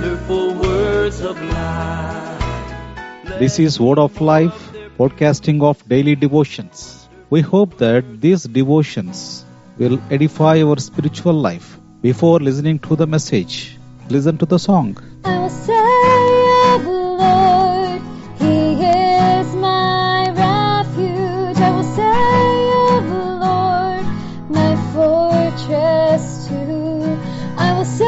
wonderful words of life. This is Word of Life, podcasting of daily devotions. We hope that these devotions will edify our spiritual life. Before listening to the message, listen to the song. I will say of the Lord, He is my refuge. I will say of the Lord, my fortress too. I will say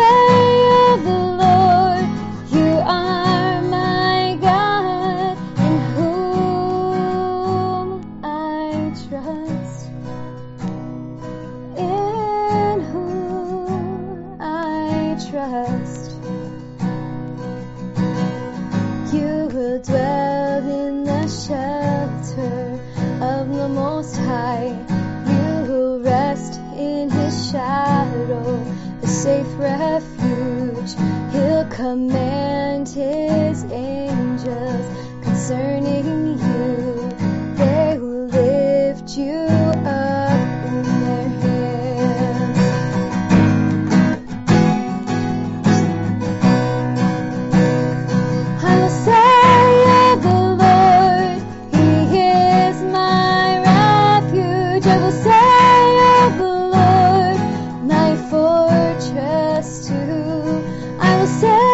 of the Lord, You are my God, in whom I trust. In whom I trust. You will dwell in the shelter of the Most High. You will rest in His shadow, a safe refuge. He'll command His angels concerning you. They will lift you up in their hands. I will say of the Lord, He is my refuge. I will say of the Lord, my fortress too. I will say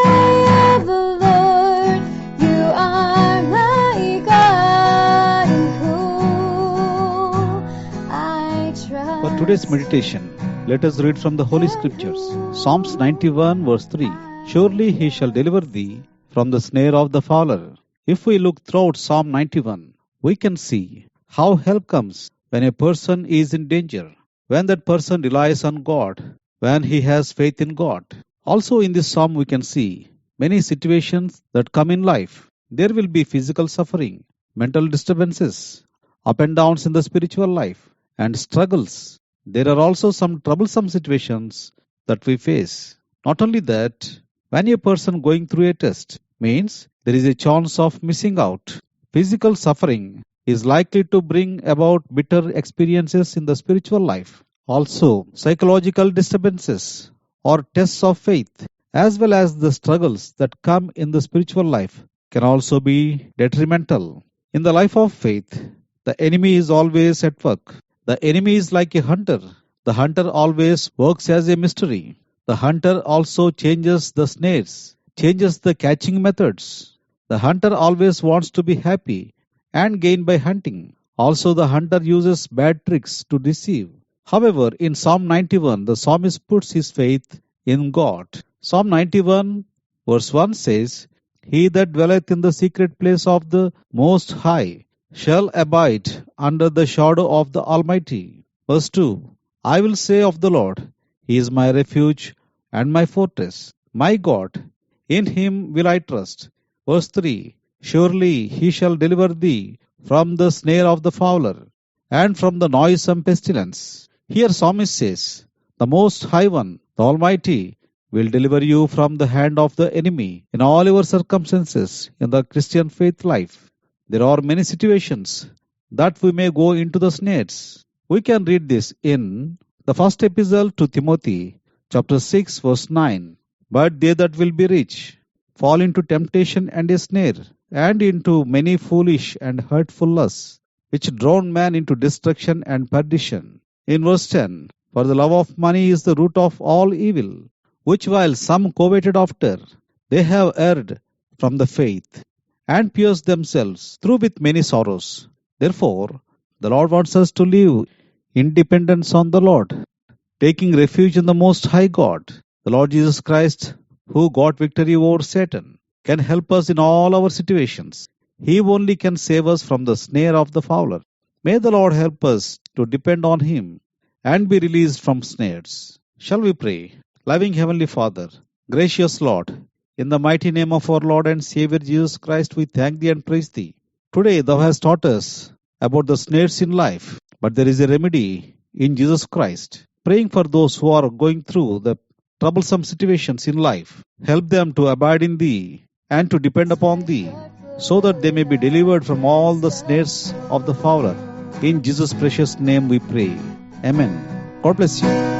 of the Lord, You are my God, in whom I trust. For today's meditation, let us read from the Holy Scriptures. Psalms 91 verse 3. Surely He shall deliver thee from the snare of the fowler. If we look throughout Psalm 91, we can see how help comes when a person is in danger, when that person relies on God, when he has faith in God. Also in this psalm we can see many situations that come in life. There will be physical suffering, mental disturbances, up and downs in the spiritual life, and struggles. There are also some troublesome situations that we face. Not only that, when a person going through a test means there is a chance of missing out. Physical suffering is likely to bring about bitter experiences in the spiritual life. Also, psychological disturbances or tests of faith, as well as the struggles that come in the spiritual life, can also be detrimental. In the life of faith, the enemy is always at work. The enemy is like a hunter. The hunter always works as a mystery. The hunter also changes the snares, changes the catching methods. The hunter always wants to be happy and gain by hunting. Also, the hunter uses bad tricks to deceive. However, in Psalm 91, the psalmist puts his faith in God. Psalm 91 verse 1 says, He that dwelleth in the secret place of the Most High shall abide under the shadow of the Almighty. Verse 2, I will say of the Lord, He is my refuge and my fortress, my God, in Him will I trust. Verse 3, Surely He shall deliver thee from the snare of the fowler and from the noisome pestilence. Here psalmist says, the Most High One, the Almighty, will deliver you from the hand of the enemy in all your circumstances in the Christian faith life. There are many situations that we may go into the snares. We can read this in the first epistle to Timothy, chapter 6, verse 9. But they that will be rich fall into temptation and a snare, and into many foolish and hurtful lusts, which drown man into destruction and perdition. In verse 10, For the love of money is the root of all evil, which while some coveted after, they have erred from the faith, and pierced themselves through with many sorrows. Therefore, the Lord wants us to live in dependence on the Lord, taking refuge in the Most High God. The Lord Jesus Christ, who got victory over Satan, can help us in all our situations. He only can save us from the snare of the fowler. May the Lord help us to depend on Him and be released from snares. Shall we pray? Loving Heavenly Father, gracious Lord, in the mighty name of our Lord and Savior Jesus Christ, we thank Thee and praise Thee. Today Thou hast taught us about the snares in life, but there is a remedy in Jesus Christ. Praying for those who are going through the troublesome situations in life. Help them to abide in Thee and to depend upon Thee, so that they may be delivered from all the snares of the fowler. In Jesus' precious name we pray. Amen. God bless you.